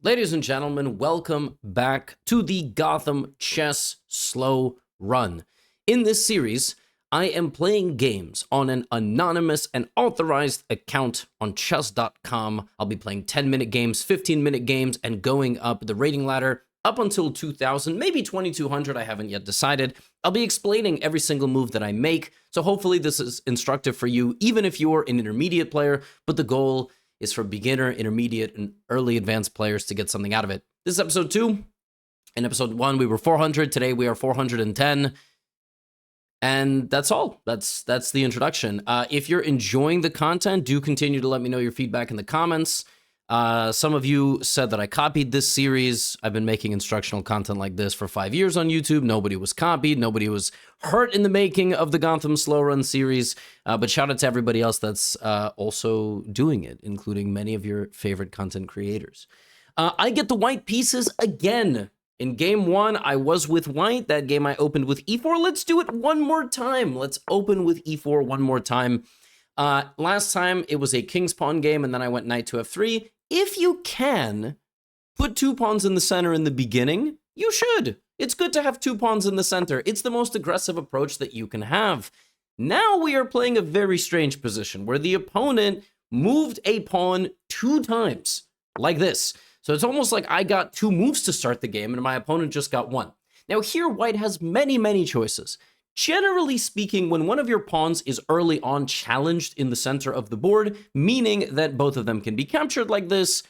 Ladies and gentlemen, welcome back to the Gotham Chess Slow Run. In this series, I am playing games on an anonymous and authorized account on chess.com. I'll be playing 10-minute games, 15-minute games, and going up the rating ladder up until 2,000, maybe 2,200, I haven't yet decided. I'll be explaining every single move that I make, so hopefully this is instructive for you, even if you're an intermediate player, but the goal is for beginner, intermediate, and early advanced players to get something out of it. This is episode 2. In episode 1, we were 400. Today, we are 410. And that's all. That's the introduction. If you're enjoying the content, do continue to let me know your feedback in the comments. Some of you said that I copied this series. I've been making instructional content like this for 5 years on YouTube. Nobody was copied. Nobody was hurt in the making of the Gotham Slow Run series. But shout out to everybody else that's also doing it, including many of your favorite content creators. I get the white pieces again. In game 1, I was with white. That game I opened with e4. Let's do it one more time. Let's open with e4 one more time. Last time, it was a king's pawn game, and then I went knight to f3. If you can put 2 pawns in the center in the beginning, you should. It's good to have 2 pawns in the center. It's the most aggressive approach that you can have. Now we are playing a very strange position where the opponent moved a pawn 2 times, like this. So it's almost like I got 2 moves to start the game, and my opponent just got 1. Now here, white has many choices. Generally speaking, when one of your pawns is early on challenged in the center of the board, meaning that both of them can be captured like this,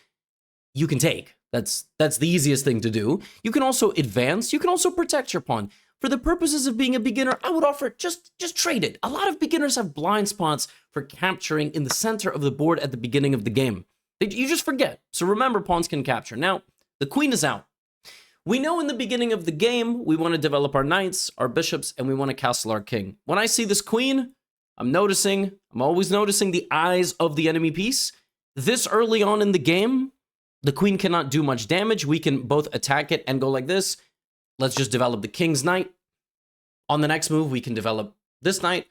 you can take. That's the easiest thing to do. You can also advance. You can also protect your pawn. For the purposes of being a beginner, I would offer just trade it. A lot of beginners have blind spots for capturing in the center of the board at the beginning of the game. You just forget. So remember, pawns can capture. Now, the queen is out. We know in the beginning of the game, we want to develop our knights, our bishops, and we want to castle our king. When I see this queen, I'm always noticing the eyes of the enemy piece. This early on in the game, the queen cannot do much damage. We can both attack it and go like this. Let's just develop the king's knight. On the next move, we can develop this knight.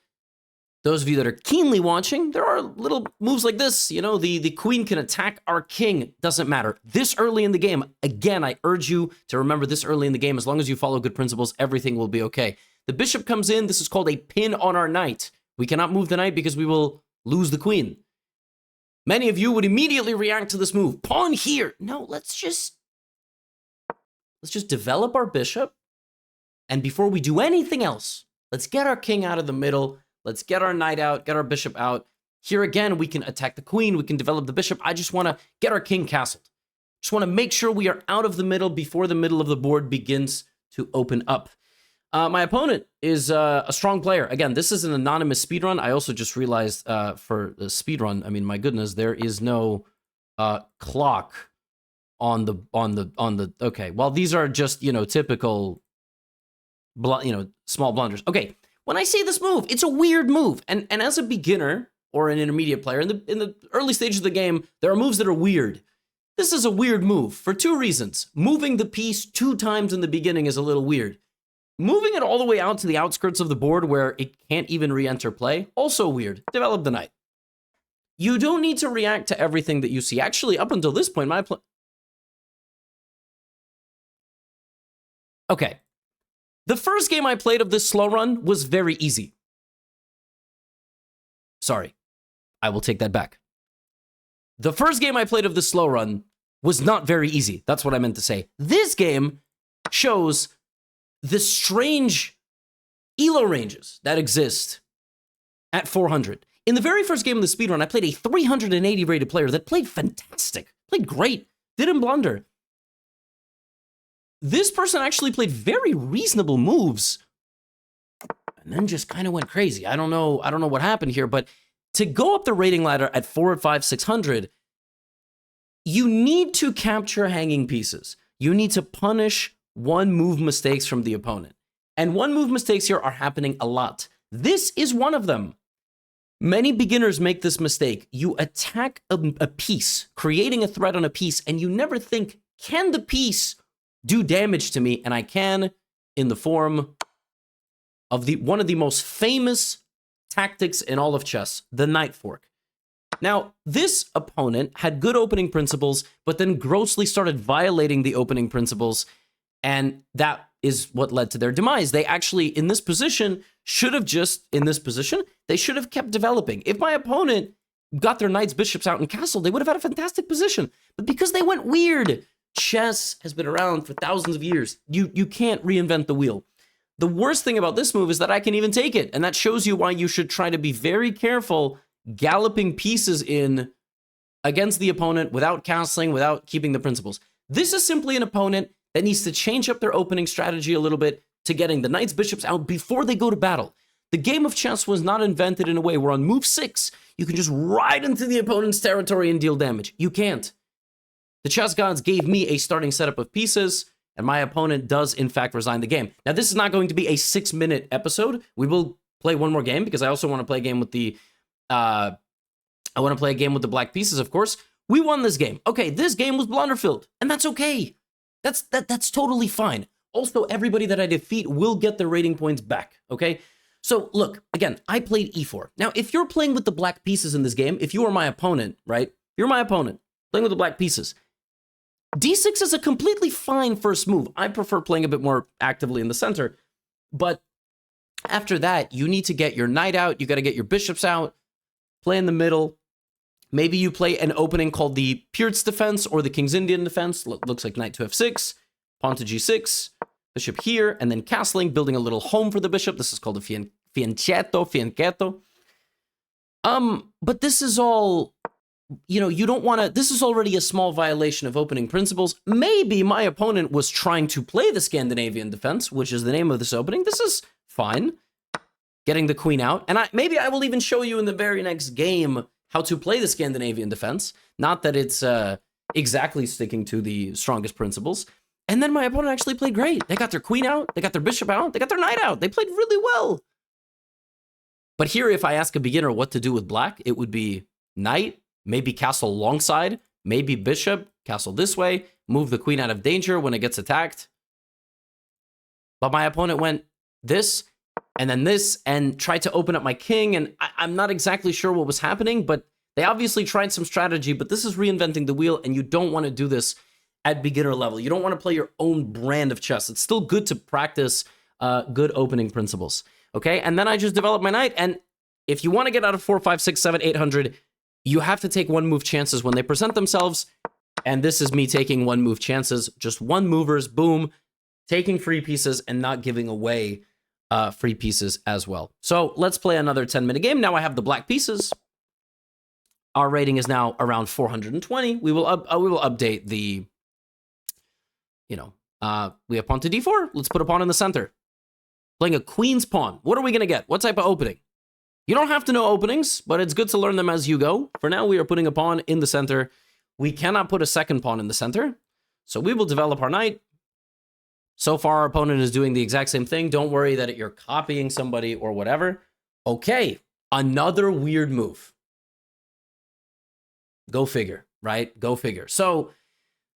Those of you that are keenly watching, there are little moves like this. You know, the queen can attack our king. Doesn't matter. This early in the game, again, I urge you to remember this early in the game. As long as you follow good principles, everything will be okay. The bishop comes in. This is called a pin on our knight. We cannot move the knight because we will lose the queen. Many of you would immediately react to this move. Pawn here. No, let's just develop our bishop. And before we do anything else, let's get our king out of the middle. Let's get our knight out, get our bishop out. Here again, we can attack the queen. We can develop the bishop. I just want to get our king castled. Just want to make sure we are out of the middle before the middle of the board begins to open up. My opponent is a strong player. Again, this is an anonymous speedrun. I also just realized for the speedrun, I mean, my goodness, there is no clock on the. Okay, well, these are just, typical, small blunders. Okay. When I see this move, it's a weird move. And as a beginner or an intermediate player, in the early stages of the game, there are moves that are weird. This is a weird move for 2 reasons. Moving the piece 2 times in the beginning is a little weird. Moving it all the way out to the outskirts of the board where it can't even re-enter play, also weird. Develop the knight. You don't need to react to everything that you see. Actually, up until this point, Okay. The first game I played of this slow run was very easy. Sorry, I will take that back. The first game I played of this slow run was not very easy. That's what I meant to say. This game shows the strange elo ranges that exist at 400. In the very first game of the speedrun, I played a 380 rated player that played fantastic, played great, didn't blunder. This person actually played very reasonable moves and then just kind of went crazy. I don't know what happened here, but to go up the rating ladder at 4, 5, 600, you need to capture hanging pieces. You need to punish 1 move mistakes from the opponent. And 1 move mistakes here are happening a lot. This is one of them. Many beginners make this mistake. You attack a piece, creating a threat on a piece, and you never think, can the piece do damage to me? And I can, in the form of one of the most famous tactics in all of chess, the knight fork. Now, this opponent had good opening principles, but then grossly started violating the opening principles, and that is what led to their demise. They actually, in this position, they should have kept developing. If my opponent got their knights, bishops out, and castle, they would have had a fantastic position. But because they went weird, chess has been around for thousands of years. You can't reinvent the wheel. The worst thing about this move is that I can even take it, and that shows you why you should try to be very careful galloping pieces in against the opponent without castling, without keeping the principles. This is simply an opponent that needs to change up their opening strategy a little bit to getting the knights, bishops out before they go to battle. The game of chess was not invented in a way where on move 6, you can just ride into the opponent's territory and deal damage. You can't. The chess gods gave me a starting setup of pieces, and my opponent does, in fact, resign the game. Now, this is not going to be a 6-minute episode. We will play one more game, because I also want to play a game with the... I want to play a game with the black pieces, of course. We won this game. Okay, this game was blunder-filled, and that's okay. That's totally fine. Also, everybody that I defeat will get their rating points back, okay? So, look, again, I played e4. Now, if you're playing with the black pieces in this game, if you are my opponent, right? You're my opponent, playing with the black pieces. d6 is a completely fine first move. I prefer playing a bit more actively in the center. But after that, you need to get your knight out. You got to get your bishops out. Play in the middle. Maybe you play an opening called the Peert's defense or the King's Indian defense. Looks like knight to f6, pawn to g6, bishop here, and then castling, building a little home for the bishop. This is called a fianchetto. But this is all... you don't want to... This is already a small violation of opening principles. Maybe my opponent was trying to play the Scandinavian defense, which is the name of this opening. This is fine. Getting the queen out. And maybe I will even show you in the very next game how to play the Scandinavian defense. Not that it's exactly sticking to the strongest principles. And then my opponent actually played great. They got their queen out. They got their bishop out. They got their knight out. They played really well. But here, if I ask a beginner what to do with black, it would be knight, maybe castle alongside, maybe bishop, castle this way, move the queen out of danger when it gets attacked. But my opponent went this, and then this, and tried to open up my king, and I'm not exactly sure what was happening, but they obviously tried some strategy, but this is reinventing the wheel, and you don't want to do this at beginner level. You don't want to play your own brand of chess. It's still good to practice good opening principles, okay? And then I just developed my knight, and if you want to get out of 4, 5, 6, 7, 800, you have to take one-move chances when they present themselves, and this is me taking one-move chances, just one movers, boom, taking free pieces and not giving away free pieces as well. So let's play another 10-minute game. Now I have the black pieces. Our rating is now around 420. We will update the, we have pawn to d4. Let's put a pawn in the center. Playing a queen's pawn. What are we going to get? What type of opening? You don't have to know openings, but it's good to learn them as you go. For now, we are putting a pawn in the center. We cannot put a second pawn in the center. So we will develop our knight. So far, our opponent is doing the exact same thing. Don't worry that you're copying somebody or whatever. Okay, another weird move. Go figure, right? Go figure. So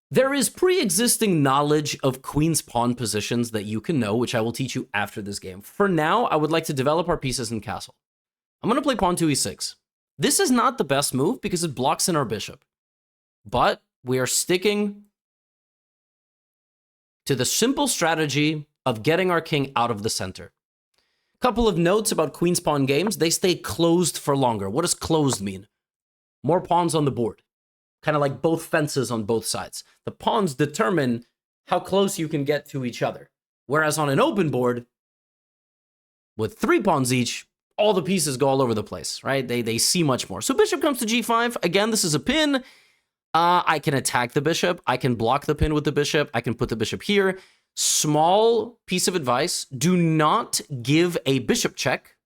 there is pre-existing knowledge of queen's pawn positions that you can know, which I will teach you after this game. For now, I would like to develop our pieces in castle. I'm going to play pawn to e6. This is not the best move because it blocks in our bishop. But we are sticking to the simple strategy of getting our king out of the center. Couple of notes about queen's pawn games. They stay closed for longer. What does closed mean? More pawns on the board. Kind of like both fences on both sides. The pawns determine how close you can get to each other. Whereas on an open board, with 3 pawns each, all the pieces go all over the place, right? They see much more. So bishop comes to g5. Again, this is a pin. I can attack the bishop. I can block the pin with the bishop. I can put the bishop here. Small piece of advice. Do not give a bishop check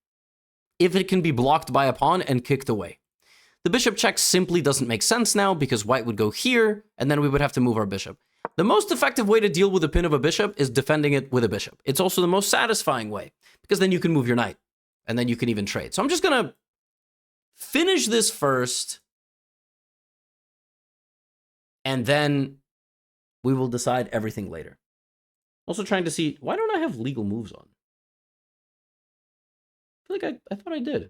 if it can be blocked by a pawn and kicked away. The bishop check simply doesn't make sense now because white would go here, and then we would have to move our bishop. The most effective way to deal with the pin of a bishop is defending it with a bishop. It's also the most satisfying way because then you can move your knight, and then you can even trade. So I'm just going to finish this first, and then we will decide everything later. Also trying to see, why don't I have legal moves on? I feel like I thought I did.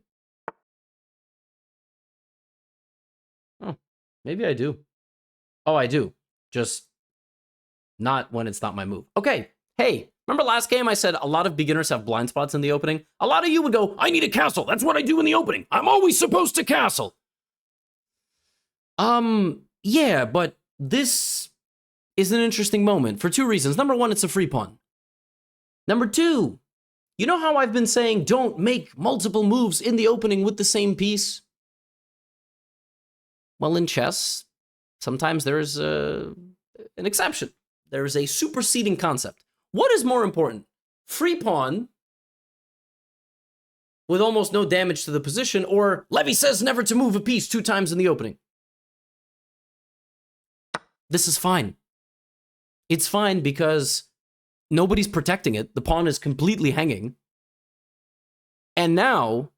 Maybe I do. Oh, I do. Just not when it's not my move. Okay. Hey, remember last game I said a lot of beginners have blind spots in the opening? A lot of you would go, I need a castle. That's what I do in the opening. I'm always supposed to castle. Yeah, but this is an interesting moment for two reasons. Number one, it's a free pawn. Number two, you know how I've been saying don't make multiple moves in the opening with the same piece? Well, in chess, sometimes there's an exception. There's a superseding concept. What is more important? Free pawn with almost no damage to the position, or Levy says never to move a piece 2 times in the opening? This is fine. It's fine because nobody's protecting it. The pawn is completely hanging. And now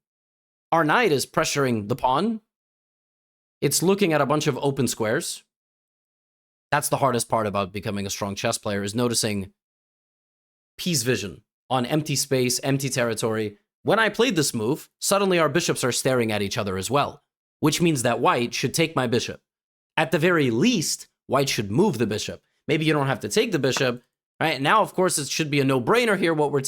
our knight is pressuring the pawn. It's looking at a bunch of open squares. That's the hardest part about becoming a strong chess player, is noticing piece vision on empty space, empty territory. When I played this move, suddenly our bishops are staring at each other as well, which means that white should take my bishop. At the very least, white should move the bishop. Maybe you don't have to take the bishop, right? Now, of course, it should be a no-brainer here what we'll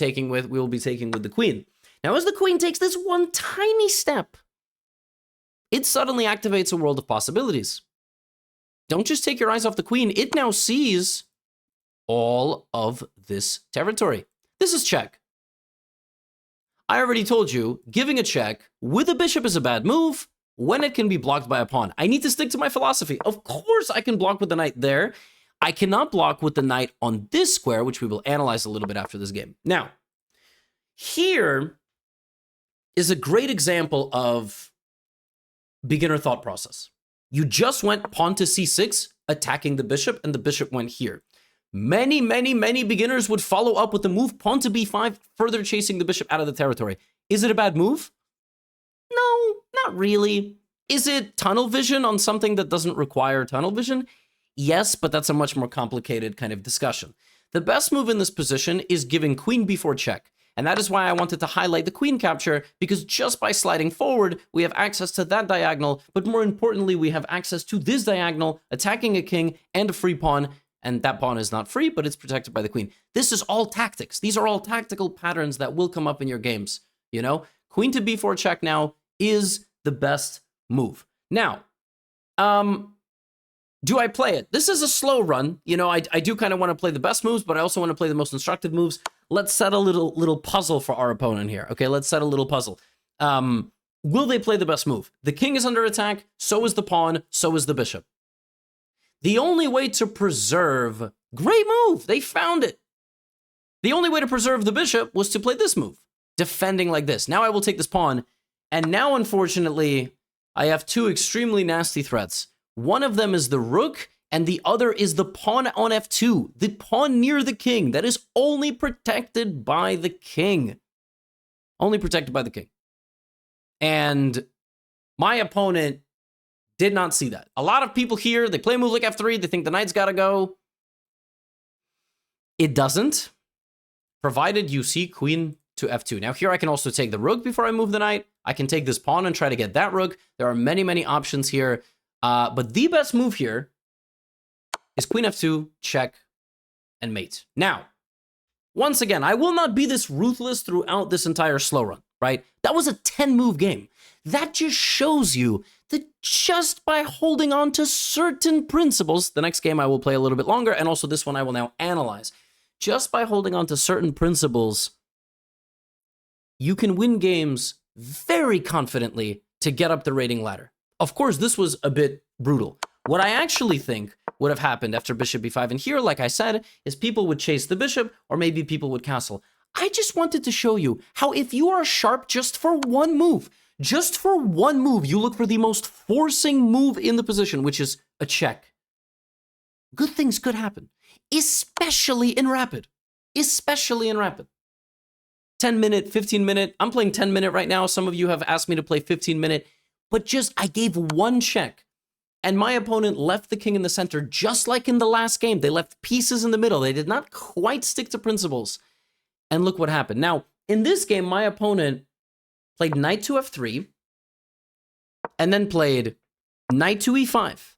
be taking with the queen. Now, as the queen takes this one tiny step, it suddenly activates a world of possibilities. Don't just take your eyes off the queen. It now sees all of this territory. This is check. I already told you, giving a check with a bishop is a bad move when it can be blocked by a pawn. I need to stick to my philosophy. Of course, I can block with the knight there. I cannot block with the knight on this square, which we will analyze a little bit after this game. Now, here is a great example of beginner thought process. You just went pawn to c6, attacking the bishop, and the bishop went here. Many, many, many beginners would follow up with the move pawn to b5, further chasing the bishop out of the territory. Is it a bad move? No, not really. Is it tunnel vision on something that doesn't require tunnel vision? Yes, but that's a much more complicated kind of discussion. The best move in this position is giving queen b4 check. And that is why I wanted to highlight the queen capture, because just by sliding forward, we have access to that diagonal, but more importantly, we have access to this diagonal, attacking a king and a free pawn, and that pawn is not free, but it's protected by the queen. This is all tactics. These are all tactical patterns that will come up in your games, you know? Queen to b4 check now is the best move. Now, do I play it? This is a slow run. You know, I do kind of want to play the best moves, but I also want to play the most instructive moves. Let's set a little puzzle for our opponent here. Okay, let's set a little puzzle. Will they play the best move? The king is under attack, so is the pawn, so is the bishop. The only way to preserve... Great move! They found it! The only way to preserve the bishop was to play this move, defending like this. Now I will take this pawn, and now, unfortunately, I have two extremely nasty threats. One of them is the rook, and the other is the pawn on f2, the pawn near the king that is only protected by the king. Only protected by the king. And my opponent did not see that. A lot of people here, they play a move like f3, they think the knight's got to go. It doesn't, provided you see queen to f2. Now here I can also take the rook before I move the knight. I can take this pawn and try to get that rook. There are many, many options here. But the best move here is queen f2, check, and mate. Now, once again, I will not be this ruthless throughout this entire slow run, right? That was a 10-move game. That just shows you that just by holding on to certain principles, the next game I will play a little bit longer, and also this one I will now analyze. Just by holding on to certain principles, you can win games very confidently to get up the rating ladder. Of course, this was a bit brutal. What I actually think would have happened after bishop b5, and here, like I said, is people would chase the bishop, or maybe people would castle. I just wanted to show you how if you are sharp just for one move, you look for the most forcing move in the position, which is a check. Good things could happen, especially in rapid. 10-minute, 15-minute. I'm playing 10-minute right now. Some of you have asked me to play 15-minute. But I gave one check, and my opponent left the king in the center, just like in the last game. They left pieces in the middle. They did not quite stick to principles. And look what happened. Now, in this game, my opponent played knight to f3, and then played knight to e5.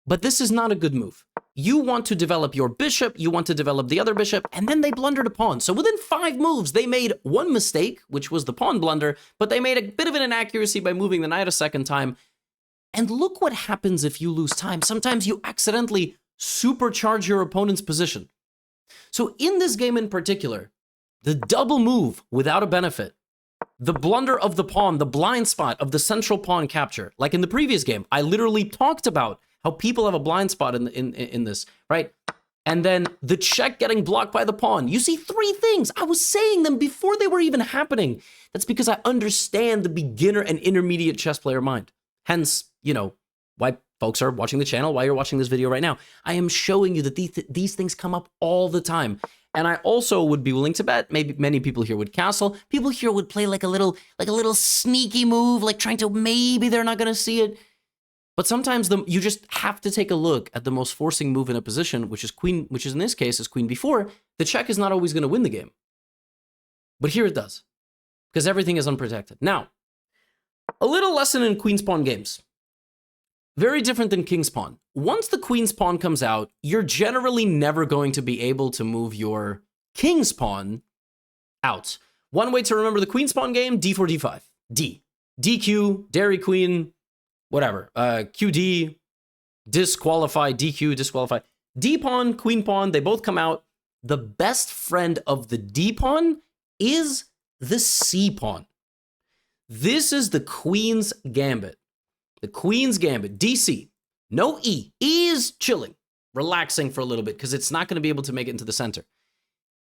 But this is not a good move. You want to develop your bishop, you want to develop the other bishop, and then they blundered a pawn. So within 5 moves, they made one mistake, which was the pawn blunder, but they made a bit of an inaccuracy by moving the knight a second time. And look what happens if you lose time. Sometimes you accidentally supercharge your opponent's position. So in this game in particular, the double move without a benefit, the blunder of the pawn, the blind spot of the central pawn capture, like in the previous game, I literally talked about how people have a blind spot in this, right? And then the check getting blocked by the pawn. You see 3 things. I was saying them before they were even happening. That's because I understand the beginner and intermediate chess player mind. Hence, you know, why folks are watching the channel, why you're watching this video right now. I am showing you that these things come up all the time. And I also would be willing to bet, maybe many people here would castle. People here would play like a little sneaky move, like trying to, maybe they're not going to see it. But sometimes you just have to take a look at the most forcing move in a position, which is queen, which is in this case is queen b4. The check is not always going to win the game. But here it does, because everything is unprotected. Now, a little lesson in queen's pawn games. Very different than king's pawn. Once the queen's pawn comes out, you're generally never going to be able to move your king's pawn out. One way to remember the queen's pawn game, d4, d5, d. DQ, Dairy Queen, whatever, QD, disqualify, DQ, disqualify. D pawn, queen pawn, they both come out. The best friend of the D pawn is the C pawn. This is the queen's gambit. The queen's gambit, DC, no E. E is chilling, relaxing for a little bit because it's not going to be able to make it into the center.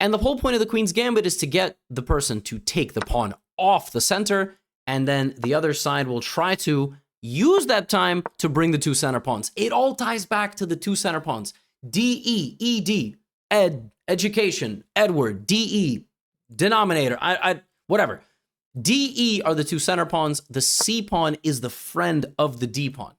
And the whole point of the queen's gambit is to get the person to take the pawn off the center, and then the other side will try to use that time to bring the 2 center pawns. It all ties back to the 2 center pawns. D-E, E-D, ed, education, Edward, D-E, denominator, whatever. D-E are the 2 center pawns. The C pawn is the friend of the D pawn.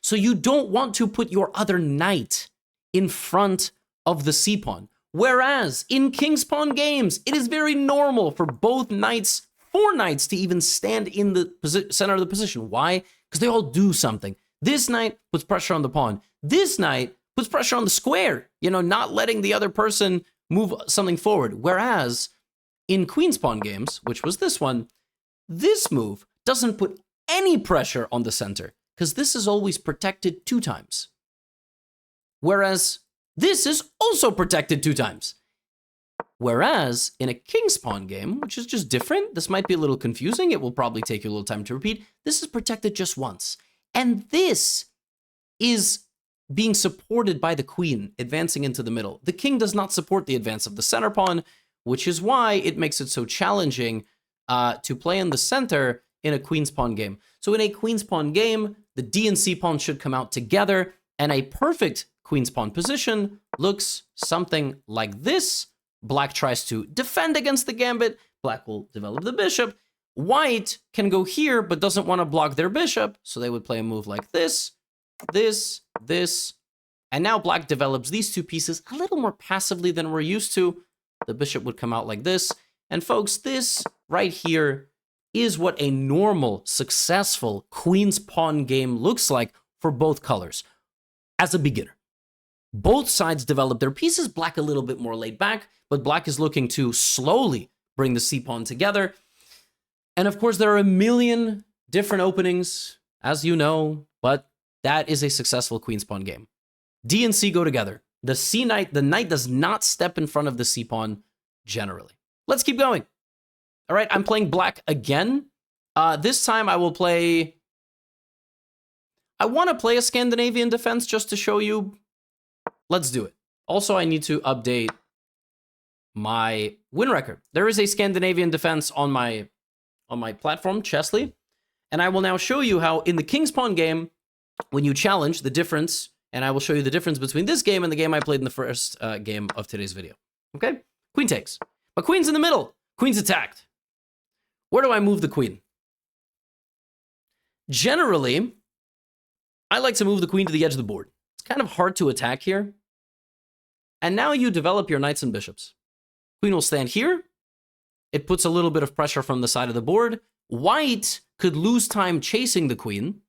So you don't want to put your other knight in front of the C pawn. Whereas in king's pawn games, it is very normal for both knights, 4 knights, to even stand in the center of the position. Why? Because they all do something. This knight puts pressure on the pawn. This knight puts pressure on the square, you know, not letting the other person move something forward. Whereas in queen's pawn games, which was this one, this move doesn't put any pressure on the center because this is always protected 2 times. Whereas this is also protected 2 times. Whereas in a king's pawn game, which is just different, this might be a little confusing. It will probably take you a little time to repeat. This is protected just once. And this is being supported by the queen advancing into the middle. The king does not support the advance of the center pawn, which is why it makes it so challenging to play in the center in a queen's pawn game. So in a queen's pawn game, the D and C pawn should come out together, and a perfect queen's pawn position looks something like this. Black tries to defend against the gambit. Black will develop the bishop. White can go here, but doesn't want to block their bishop, so they would play a move like this, this, this, and now black develops these 2 pieces a little more passively than we're used to. The bishop would come out like this, and folks, this right here is what a normal, successful queen's pawn game looks like for both colors as a beginner. Both sides develop their pieces, black a little bit more laid back, but black is looking to slowly bring the C pawn together. And of course, there are a million different openings, as you know, but that is a successful queen's pawn game. D and C go together. The knight does not step in front of the C pawn generally. Let's keep going. All right, I'm playing black again. This time I will play... I want to play a Scandinavian defense just to show you. Let's do it. Also, I need to update my win record. There is a Scandinavian defense on my platform, Chessly, and I will now show you how in the king's pawn game, when you challenge, the difference, and I will show you the difference between this game and the game I played in the first game of today's video. Okay? Queen takes. But queen's in the middle. Queen's attacked. Where do I move the queen? Generally, I like to move the queen to the edge of the board. It's kind of hard to attack here. And now you develop your knights and bishops. Queen will stand here. It puts a little bit of pressure from the side of the board. White could lose time chasing the queen.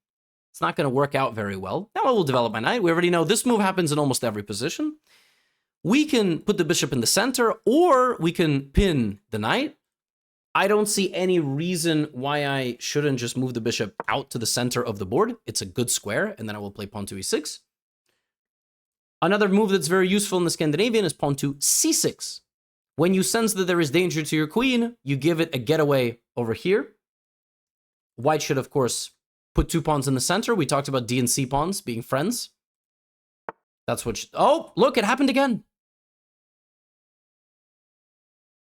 It's not going to work out very well. Now I will develop my knight. We already know this move happens in almost every position. We can put the bishop in the center, or we can pin the knight. I don't see any reason why I shouldn't just move the bishop out to the center of the board. It's a good square, and then I will play pawn to e6. Another move that's very useful in the Scandinavian is pawn to c6. When you sense that there is danger to your queen, you give it a getaway over here. White should, of course, put 2 pawns in the center. We talked about D and C pawns being friends. That's what... Oh, look, it happened again.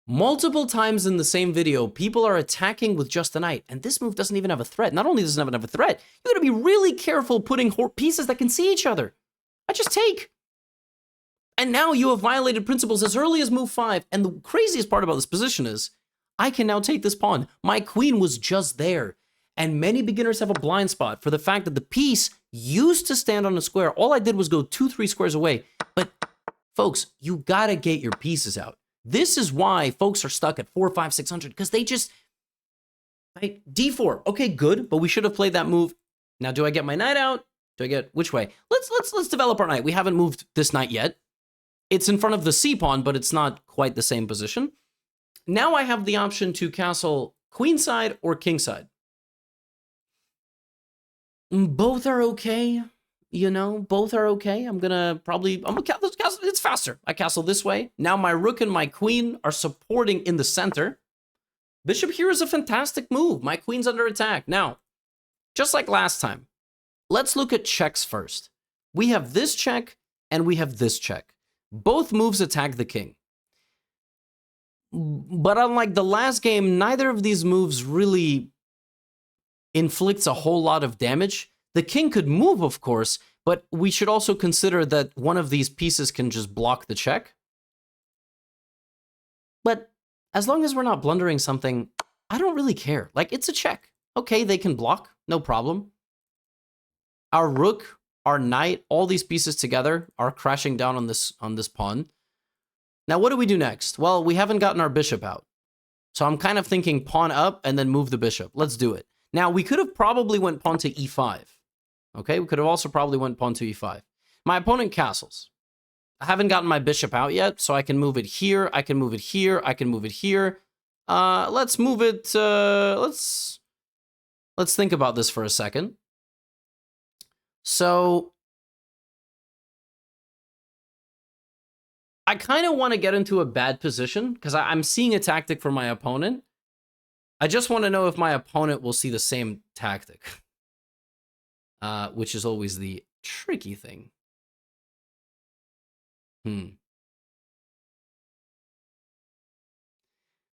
Multiple times in the same video, people are attacking with just a knight, and this move doesn't even have a threat. Not only does it not have a threat, you gotta be really careful putting pieces that can see each other. I just take. And now you have violated principles as early as move 5, and the craziest part about this position is, I can now take this pawn. My queen was just there, and many beginners have a blind spot for the fact that the piece used to stand on a square. All I did was go 2-3 squares away, but folks, you gotta get your pieces out. This is why folks are stuck at 4, 5, 600, because they just, right? D4, okay, good, but we should have played that move. Now, do I get my knight out? Do I get, which way? Let's develop our knight. We haven't moved this knight yet. It's in front of the C pawn, but it's not quite the same position. Now I have the option to castle queenside or kingside. Both are okay. You know, both are okay. I'm gonna castle, it's faster. I castle this way. Now my rook and my queen are supporting in the center. Bishop here is a fantastic move. My queen's under attack. Now, just like last time, let's look at checks first. We have this check and we have this check. Both moves attack the king. But unlike the last game, neither of these moves really inflicts a whole lot of damage. The king could move, of course, but we should also consider that one of these pieces can just block the check. But as long as we're not blundering something, I don't really care. Like, it's a check. Okay, they can block, no problem. Our rook, our knight, all these pieces together are crashing down on this pawn. Now, what do we do next? Well, we haven't gotten our bishop out. So I'm kind of thinking pawn up and then move the bishop. Let's do it. Now, we could have probably went pawn to e5. Okay, we could have also probably went pawn to e5. My opponent castles. I haven't gotten my bishop out yet, so I can move it here, I can move it here, I can move it here. Let's move it, let's think about this for a second. So, I kind of want to get into a bad position, because I'm seeing a tactic for my opponent. I just want to know if my opponent will see the same tactic. Which is always the tricky thing.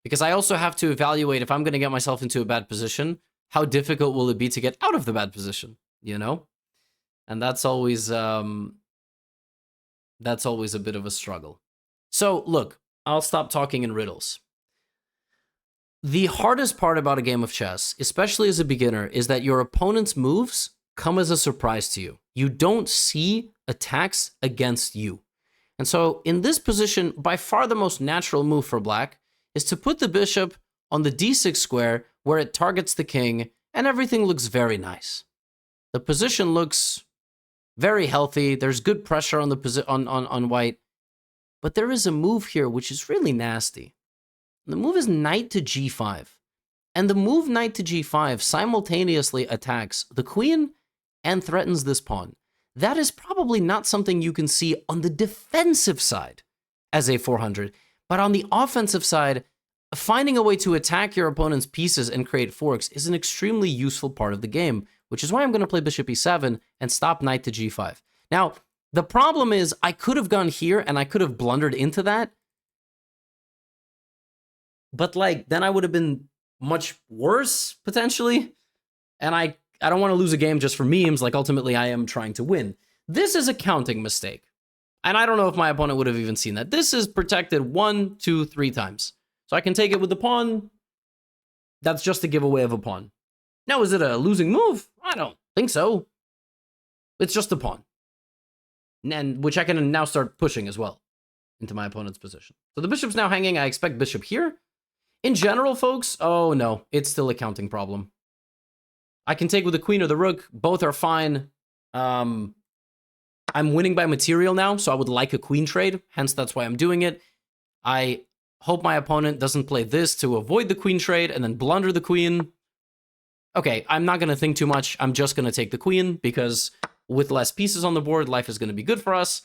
Because I also have to evaluate if I'm going to get myself into a bad position, how difficult will it be to get out of the bad position, you know? And that's always a bit of a struggle. So, look, I'll stop talking in riddles. The hardest part about a game of chess, especially as a beginner, is that your opponent's moves come as a surprise to you. You don't see attacks against you. And so in this position, by far the most natural move for black is to put the bishop on the d6 square where it targets the king, and everything looks very nice. The position looks very healthy. There's good pressure on the on white. But there is a move here which is really nasty. The move is knight to g5. And the move knight to g5 simultaneously attacks the queen and threatens this pawn. That is probably not something you can see on the defensive side as a 400, but on the offensive side, finding a way to attack your opponent's pieces and create forks is an extremely useful part of the game, which is why I'm going to play bishop e7 and stop knight to g5. Now, the problem is I could have gone here and I could have blundered into that, but like then I would have been much worse potentially, and I don't want to lose a game just for memes. Like, ultimately, I am trying to win. This is a counting mistake. And I don't know if my opponent would have even seen that. This is protected 1, 2, 3 times. So I can take it with the pawn. That's just a giveaway of a pawn. Now, is it a losing move? I don't think so. It's just a pawn. And which I can now start pushing as well into my opponent's position. So the bishop's now hanging. I expect bishop here. In general, folks, oh no, it's still a counting problem. I can take with the queen or the rook. Both are fine. I'm winning by material now, so I would like a queen trade. Hence, that's why I'm doing it. I hope my opponent doesn't play this to avoid the queen trade and then blunder the queen. Okay, I'm not going to think too much. I'm just going to take the queen because with less pieces on the board, life is going to be good for us.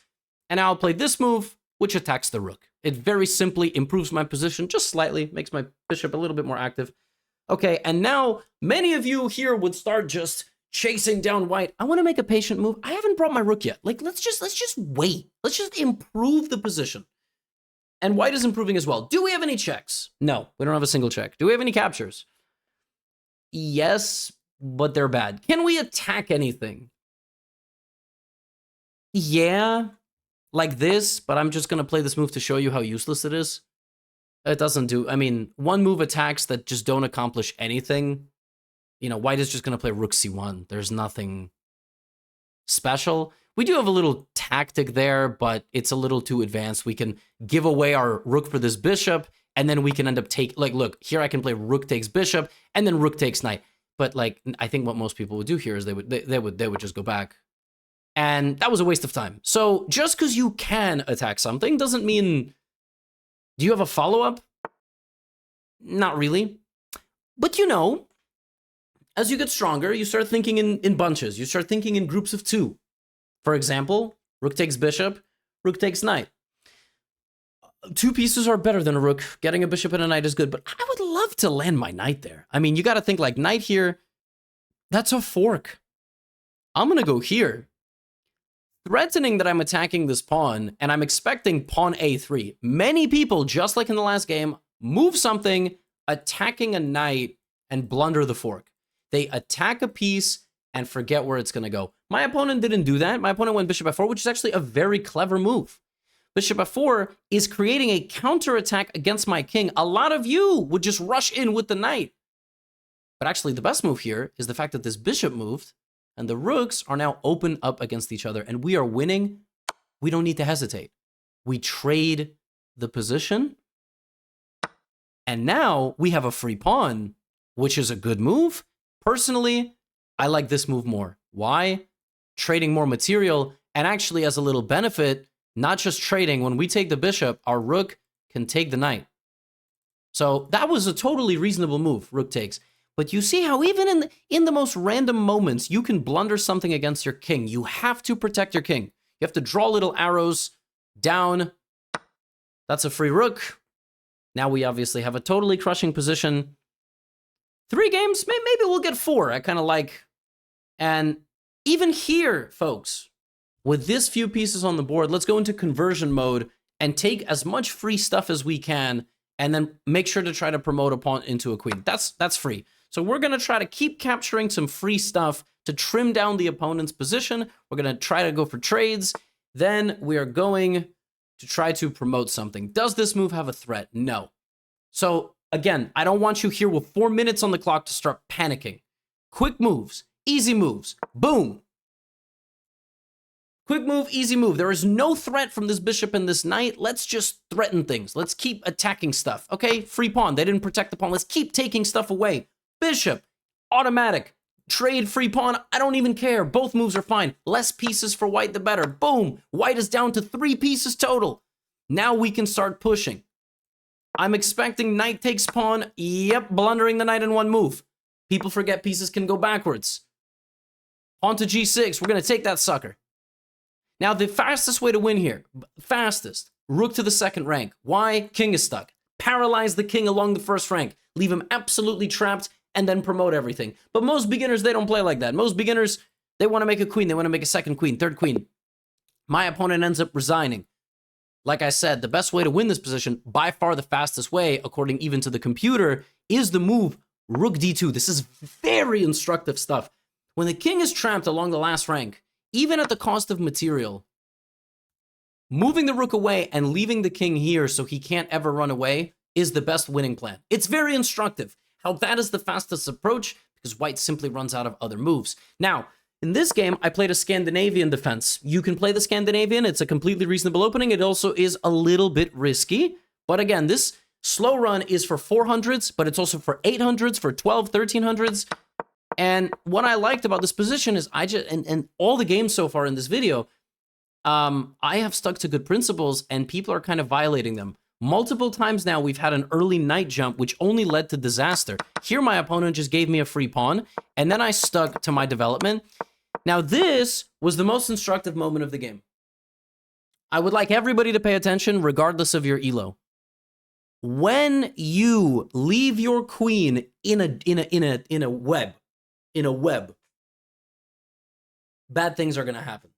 And now I'll play this move, which attacks the rook. It very simply improves my position just slightly, makes my bishop a little bit more active. Okay, and now many of you here would start just chasing down white. I want to make a patient move. I haven't brought my rook yet. Like, let's just wait. Let's just improve the position. And white is improving as well. Do we have any checks? No, we don't have a single check. Do we have any captures? Yes, but they're bad. Can we attack anything? Yeah, like this, but I'm just going to play this move to show you how useless it is. It doesn't do, I mean, one move attacks that just don't accomplish anything. You know, white is just going to play rook c1. There's nothing special. We do have a little tactic there, but it's a little too advanced. We can give away our rook for this bishop, and then we can end up like, look, here I can play rook takes bishop, and then rook takes knight. But like, I think what most people would do here is they would just go back. And that was a waste of time. So just because you can attack something doesn't mean... Do you have a follow-up? Not really. But you know, as you get stronger, you start thinking in bunches. You start thinking in groups of two. For example, rook takes bishop, rook takes knight. Two pieces are better than a rook. Getting a bishop and a knight is good, but I would love to land my knight there. I mean, you got to think like knight here. That's a fork. I'm going to go here. Threatening that I'm attacking this pawn, and I'm expecting pawn a3. Many people, just like in the last game, move something, attacking a knight, and blunder the fork. They attack a piece and forget where it's going to go. My opponent didn't do that. My opponent went bishop f4, which is actually a very clever move. Bishop f4 is creating a counterattack against my king. A lot of you would just rush in with the knight. But actually, the best move here is the fact that this bishop moved, and the rooks are now open up against each other, and we are winning. We don't need to hesitate. We trade the position, and now we have a free pawn, which is a good move. Personally, I like this move more. Why? Trading more material, and actually as a little benefit, not just trading. When we take the bishop, our rook can take the knight. So that was a totally reasonable move, rook takes. But you see how even in the most random moments, you can blunder something against your king. You have to protect your king. You have to draw little arrows down. That's a free rook. Now we obviously have a totally crushing position. 3 games, maybe we'll get 4. I kind of like. And even here, folks, with this few pieces on the board, let's go into conversion mode and take as much free stuff as we can, and then make sure to try to promote a pawn into a queen. That's free. So we're going to try to keep capturing some free stuff to trim down the opponent's position. We're going to try to go for trades. Then we are going to try to promote something. Does this move have a threat? No. So again, I don't want you here with 4 minutes on the clock to start panicking. Quick moves, easy moves, boom. Quick move, easy move. There is no threat from this bishop and this knight. Let's just threaten things. Let's keep attacking stuff. Okay, free pawn. They didn't protect the pawn. Let's keep taking stuff away. Bishop, automatic. Trade, free pawn. I don't even care. Both moves are fine. Less pieces for white, the better. Boom. White is down to 3 pieces total. Now we can start pushing. I'm expecting knight takes pawn. Yep, blundering the knight in one move. People forget pieces can go backwards. Pawn to g6. We're going to take that sucker. Now, the fastest way to win here, fastest, rook to the 2nd rank. Why? King is stuck. Paralyze the king along the 1st rank. Leave him absolutely trapped, and then promote everything. But most beginners, they don't play like that. Most beginners, they want to make a queen. They want to make a 2nd queen, 3rd queen. My opponent ends up resigning. Like I said, the best way to win this position, by far the fastest way, according even to the computer, is the move rook d2. This is very instructive stuff. When the king is trapped along the last rank, even at the cost of material, moving the rook away and leaving the king here so he can't ever run away is the best winning plan. It's very instructive how that is the fastest approach, because white simply runs out of other moves. Now, in this game, I played a Scandinavian defense. You can play the Scandinavian. It's a completely reasonable opening. It also is a little bit risky. But again, this slow run is for 400s, but it's also for 800s, for 12, 1300s. And what I liked about this position is and all the games so far in this video, I have stuck to good principles and people are kind of violating them. Multiple times now, we've had an early knight jump, which only led to disaster. Here, my opponent just gave me a free pawn, and then I stuck to my development. Now, this was the most instructive moment of the game. I would like everybody to pay attention, regardless of your elo. When you leave your queen in a web, bad things are going to happen.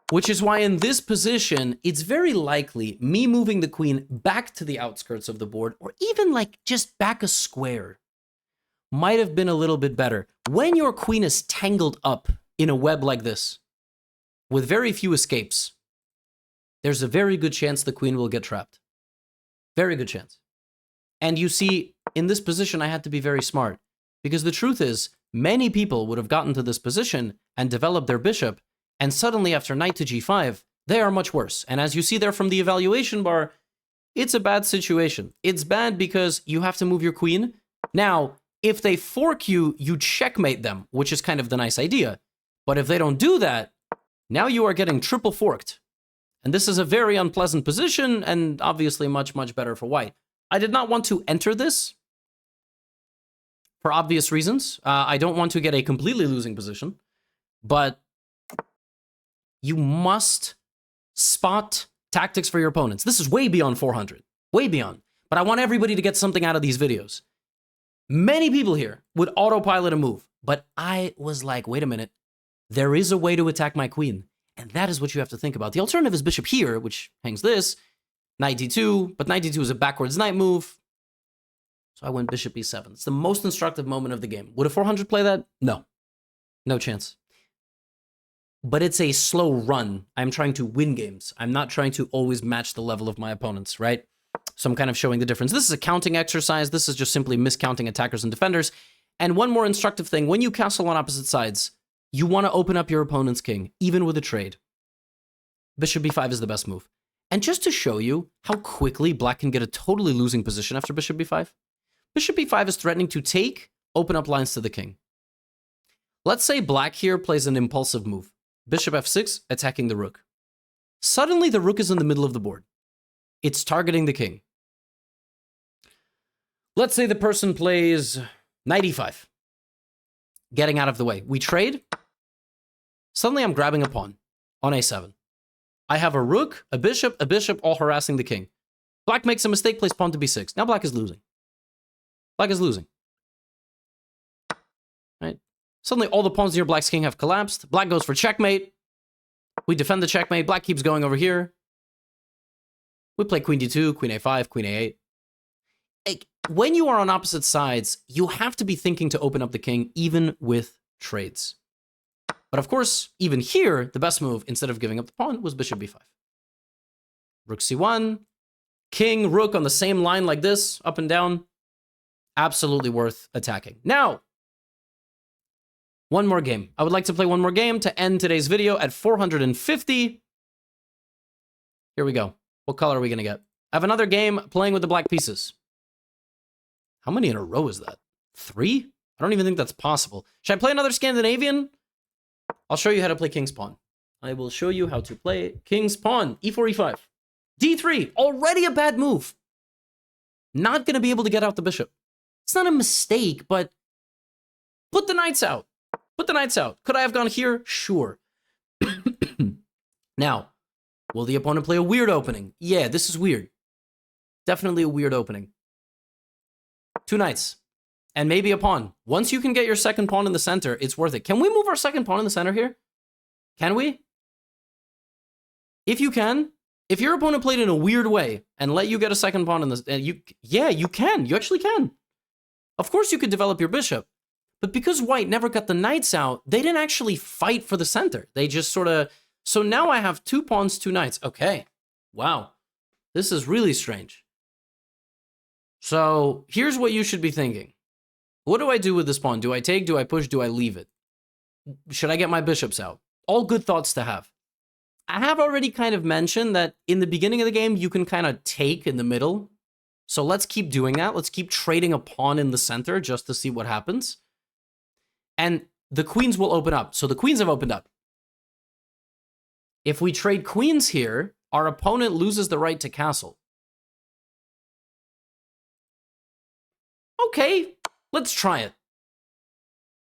Which is why in this position, it's very likely me moving the queen back to the outskirts of the board, or even like just back a square, might have been a little bit better. When your queen is tangled up in a web like this, with very few escapes, there's a very good chance the queen will get trapped. Very good chance. And you see, in this position, I had to be very smart, because the truth is, many people would have gotten to this position and developed their bishop, and suddenly after knight to g5, they are much worse. And as you see there from the evaluation bar, it's a bad situation. It's bad because you have to move your queen. Now, if they fork you, you checkmate them, which is kind of the nice idea. But if they don't do that, now you are getting triple forked. And this is a very unpleasant position, and obviously much, much better for white. I did not want to enter this for obvious reasons. I don't want to get a completely losing position, but you must spot tactics for your opponents. This is way beyond 400, way beyond. But I want everybody to get something out of these videos. Many people here would autopilot a move, but I was like, wait a minute, there is a way to attack my queen, and that is what you have to think about. The alternative is bishop here, which hangs this, knight d2, but knight d2 is a backwards knight move, so I went bishop e7. It's the most instructive moment of the game. Would a 400 play that? No. No chance. But it's a slow run. I'm trying to win games. I'm not trying to always match the level of my opponents, right? So I'm kind of showing the difference. This is a counting exercise. This is just simply miscounting attackers and defenders. And one more instructive thing, when you castle on opposite sides, you want to open up your opponent's king, even with a trade. Bishop b5 is the best move. And just to show you how quickly black can get a totally losing position after bishop b5, bishop b5 is threatening to take, open up lines to the king. Let's say black here plays an impulsive move. Bishop f6, attacking the rook. Suddenly, the rook is in the middle of the board. It's targeting the king. Let's say the person plays knight e5, getting out of the way. We trade. Suddenly, I'm grabbing a pawn on a7. I have a rook, a bishop, all harassing the king. Black makes a mistake, plays pawn to b6. Now black is losing. Black is losing. Right? Suddenly, all the pawns near black's king have collapsed. Black goes for checkmate. We defend the checkmate. Black keeps going over here. We play queen d2, queen a5, queen a8. When you are on opposite sides, you have to be thinking to open up the king, even with trades. But of course, even here, the best move, instead of giving up the pawn, was bishop b5. Rook c1, king, rook on the same line like this, up and down. Absolutely worth attacking. Now, one more game. I would like to play one more game to end today's video at 450. Here we go. What color are we going to get? I have another game playing with the black pieces. How many in a row is that? 3? I don't even think that's possible. Should I play another Scandinavian? I'll show you how to play king's pawn. I will show you how to play king's pawn. e4, e5. d3, already a bad move. Not going to be able to get out the bishop. It's not a mistake, but put the knights out. Put the knights out. Could I have gone here? Sure. Now, will the opponent play a weird opening? Yeah, this is weird. Definitely a weird opening. 2 knights. And maybe a pawn. Once you can get your second pawn in the center, it's worth it. Can we move our second pawn in the center here? Can we? If you can, if your opponent played in a weird way and let you get a second pawn in the... yeah, you can. You actually can. Of course you could develop your bishop. But because white never got the knights out, they didn't actually fight for the center. They just sort of... So now I have 2 pawns, 2 knights. Okay. Wow. This is really strange. So here's what you should be thinking. What do I do with this pawn? Do I take? Do I push? Do I leave it? Should I get my bishops out? All good thoughts to have. I have already kind of mentioned that in the beginning of the game, you can kind of take in the middle. So let's keep doing that. Let's keep trading a pawn in the center just to see what happens. And the queens will open up. So the queens have opened up. If we trade queens here, our opponent loses the right to castle. Okay, let's try it.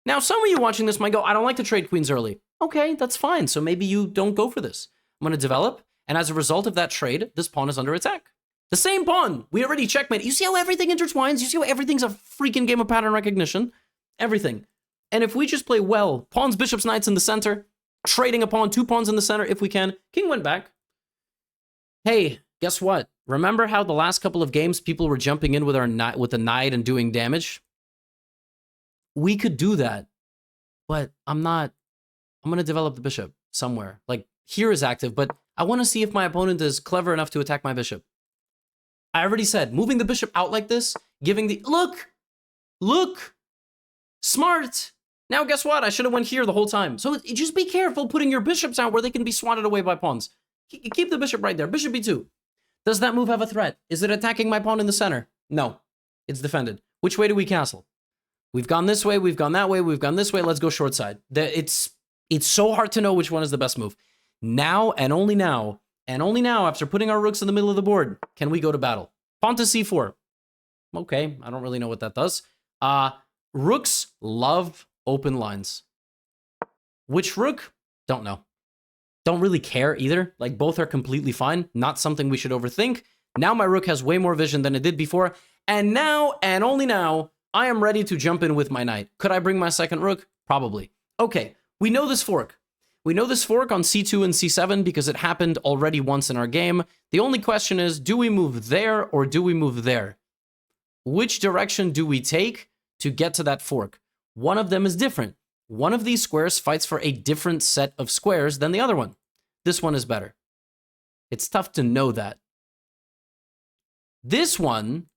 Now, some of you watching this might go, I don't like to trade queens early. Okay, that's fine. So maybe you don't go for this. I'm going to develop, and as a result of that trade, this pawn is under attack. The same pawn. We already checkmate. You see how everything intertwines? You see how everything's a freaking game of pattern recognition? Everything. And if we just play well, pawns, bishops, knights in the center, trading a pawn, 2 pawns in the center if we can. King went back. Hey, guess what? Remember how the last couple of games people were jumping in with the knight and doing damage? We could do that, but I'm going to develop the bishop somewhere. Like, here is active, but I want to see if my opponent is clever enough to attack my bishop. I already said, moving the bishop out like this, giving the... Look! Smart! Now, guess what? I should have went here the whole time. So just be careful putting your bishops out where they can be swatted away by pawns. Keep the bishop right there. Bishop b2. Does that move have a threat? Is it attacking my pawn in the center? No. It's defended. Which way do we castle? We've gone this way, we've gone that way, we've gone this way. Let's go short side. It's so hard to know which one is the best move. Now, and only now, after putting our rooks in the middle of the board, can we go to battle. Pawn to c4. Okay, I don't really know what that does. Rooks love open lines. Which rook? Don't know. Don't really care either. Like, both are completely fine. Not something we should overthink. Now my rook has way more vision than it did before. And now, and only now, I am ready to jump in with my knight. Could I bring my second rook? Probably. Okay, we know this fork. We know this fork on c2 and c7 because it happened already once in our game. The only question is, do we move there or do we move there? Which direction do we take to get to that fork? One of them is different. One of these squares fights for a different set of squares than the other one. This one is better. It's tough to know that. This one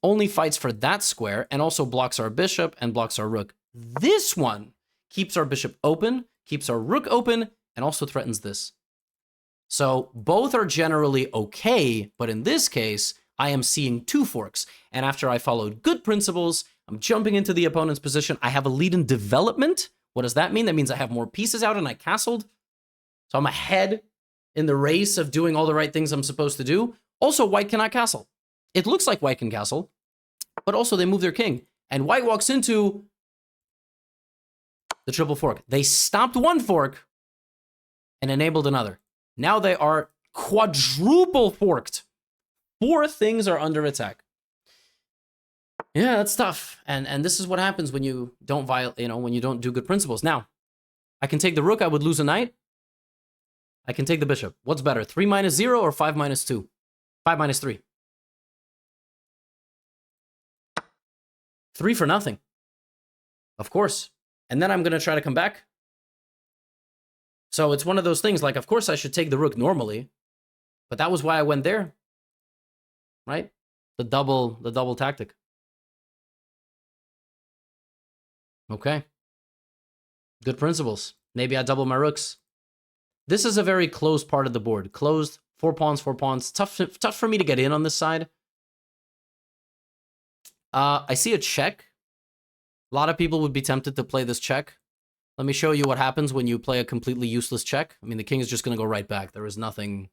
only fights for that square and also blocks our bishop and blocks our rook. This one keeps our bishop open, keeps our rook open, and also threatens this. So both are generally okay, but in this case, I am seeing 2 forks. And after I followed good principles, I'm jumping into the opponent's position. I have a lead in development. What does that mean? That means I have more pieces out and I castled. So I'm ahead in the race of doing all the right things I'm supposed to do. Also, white cannot castle. It looks like white can castle, but also they move their king. And white walks into the triple fork. They stopped one fork and enabled another. Now they are quadruple forked. 4 things are under attack. Yeah, that's tough. And this is what happens when you don't when you don't do good principles. Now, I can take the rook, I would lose a knight. I can take the bishop. What's better, 3 minus 0 or 5 minus 2? 5 minus 3. 3 for nothing. Of course. And then I'm going to try to come back. So it's one of those things, like, of course I should take the rook normally, but that was why I went there. Right? The double tactic. Okay. Good principles. Maybe I double my rooks. This is a very closed part of the board. Closed, 4 pawns, 4 pawns. Tough for me to get in on this side. I see a check. A lot of people would be tempted to play this check. Let me show you what happens when you play a completely useless check. I mean, the king is just going to go right back. There is nothing...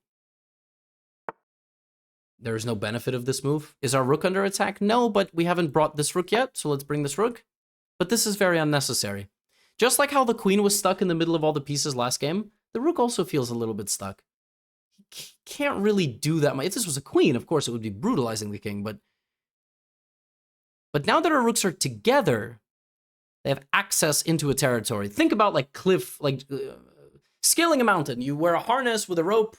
There is no benefit of this move. Is our rook under attack? No, but we haven't brought this rook yet, so let's bring this rook. But this is very unnecessary. Just like how the queen was stuck in the middle of all the pieces last game, the rook also feels a little bit stuck. He can't really do that much. If this was a queen, of course, it would be brutalizing the king, but now that our rooks are together, they have access into a territory. Think about like scaling a mountain. You wear a harness with a rope.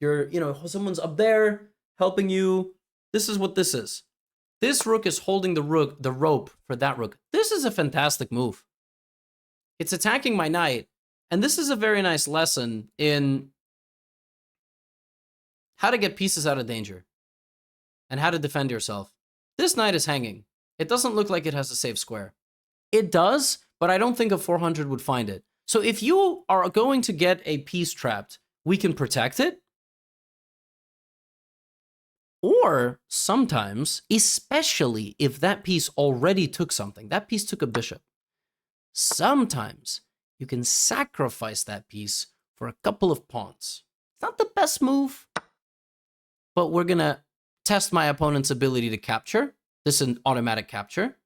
Someone's up there helping you. This is what this is. This rook is holding the rope for that rook. This is a fantastic move. It's attacking my knight. And this is a very nice lesson in how to get pieces out of danger and how to defend yourself. This knight is hanging. It doesn't look like it has a safe square. It does, but I don't think a 400 would find it. So if you are going to get a piece trapped, we can protect it. Or sometimes, especially if that piece already took something, that piece took a bishop, sometimes you can sacrifice that piece for a couple of pawns. It's not the best move, but we're going to test my opponent's ability to capture. This is an automatic capture.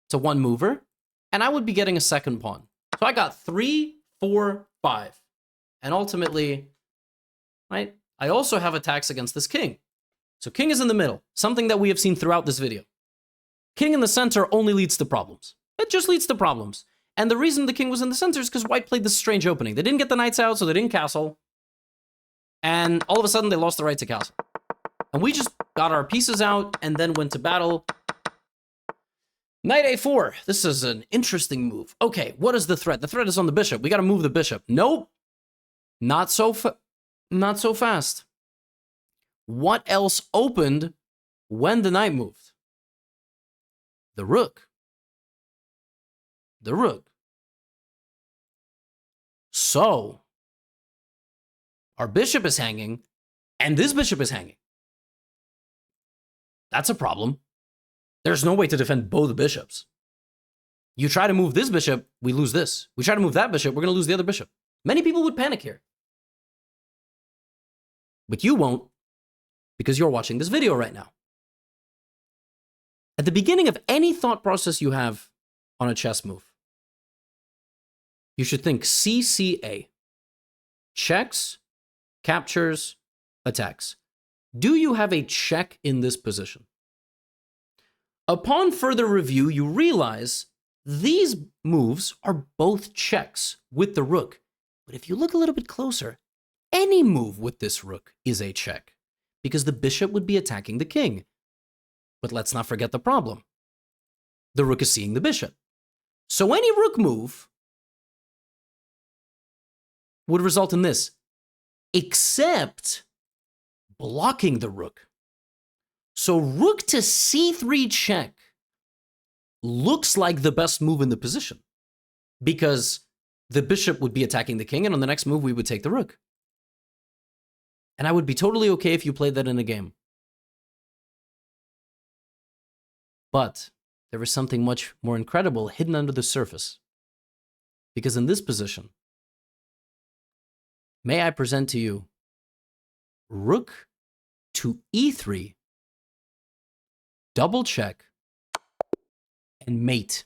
It's a one mover, and I would be getting a second pawn. So I got 3, 4, 5. And ultimately, right, I also have attacks against this king. So king is in the middle, something that we have seen throughout this video. King in the center only leads to problems. It just leads to problems. And the reason the king was in the center is because white played this strange opening. They didn't get the knights out, so they didn't castle. And all of a sudden, they lost the right to castle. And we just got our pieces out and then went to battle. Knight a4. This is an interesting move. Okay, what is the threat? The threat is on the bishop. We got to move the bishop. Nope. Not so fast. What else opened when the knight moved? The rook. The rook. So, our bishop is hanging, and this bishop is hanging. That's a problem. There's no way to defend both bishops. You try to move this bishop, we lose this. We try to move that bishop, we're going to lose the other bishop. Many people would panic here. But you won't, because you're watching this video right now. At the beginning of any thought process you have on a chess move, you should think CCA. Checks, captures, attacks. Do you have a check in this position? Upon further review, you realize these moves are both checks with the rook. But if you look a little bit closer, any move with this rook is a check, because the bishop would be attacking the king. But let's not forget the problem. The rook is seeing the bishop. So any rook move would result in this, except blocking the rook. So rook to c3 check looks like the best move in the position, because the bishop would be attacking the king, and on the next move we would take the rook. And I would be totally okay if you played that in a game. But there is something much more incredible hidden under the surface. Because in this position, may I present to you rook to e3, double check, and mate.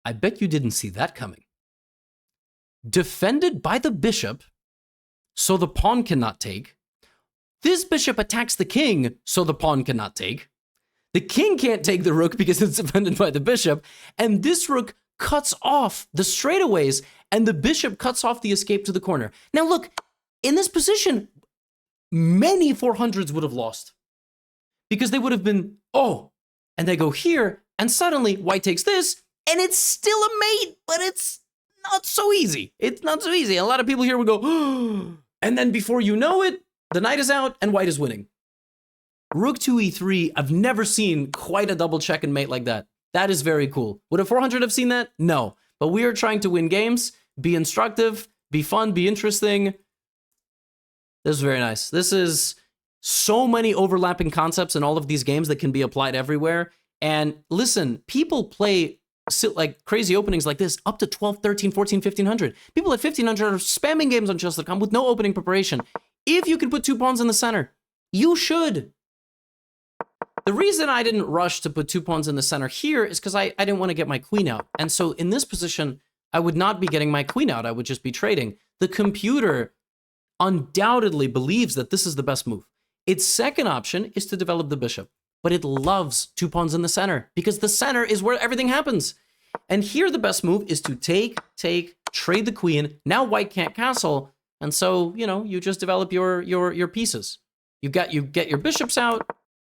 I bet you didn't see that coming. Defended by the bishop, so the pawn cannot take. This bishop attacks the king, so the pawn cannot take. The king can't take the rook because it's defended by the bishop, and this rook cuts off the straightaways, and the bishop cuts off the escape to the corner. Now look, in this position, many 400s would have lost, because they would have been, oh, and they go here, and suddenly white takes this, and it's still a mate, but it's not so easy. It's not so easy. A lot of people here would go, oh, and then before you know it, the knight is out and white is winning. Rook to e3, I've never seen quite a double check and mate like that. That is very cool. Would a 400 have seen that? No. But we are trying to win games, be instructive, be fun, be interesting. This is very nice. This is so many overlapping concepts in all of these games that can be applied everywhere. And listen, people play like crazy openings like this up to 12, 13, 14, 1500. People at 1500 are spamming games on chess.com with no opening preparation. If you can put 2 pawns in the center, you should. The reason I didn't rush to put 2 pawns in the center here is because I didn't want to get my queen out. And so in this position, I would not be getting my queen out. I would just be trading. The computer undoubtedly believes that this is the best move. Its second option is to develop the bishop, but it loves 2 pawns in the center because the center is where everything happens. And here the best move is to take, trade the queen. Now white can't castle. And so, you know, you just develop your pieces. You get your bishops out.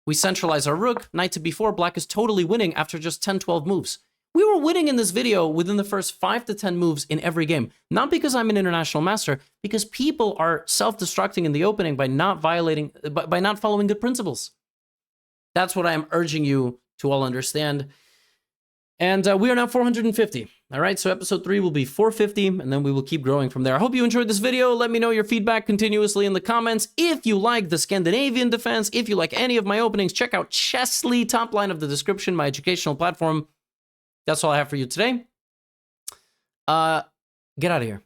We centralize our rook. Knight to b4. Black is totally winning after just 10, 12 moves. We were winning in this video within the first 5 to 10 moves in every game. Not because I'm an international master, because people are self-destructing in the opening by not following good principles. That's what I am urging you to all understand. And we are now 450. All right, so episode 3 will be 450, and then we will keep growing from there. I hope you enjoyed this video. Let me know your feedback continuously in the comments. If you like the Scandinavian defense, if you like any of my openings, check out Chessly, top line of the description, my educational platform. That's all I have for you today. Get out of here.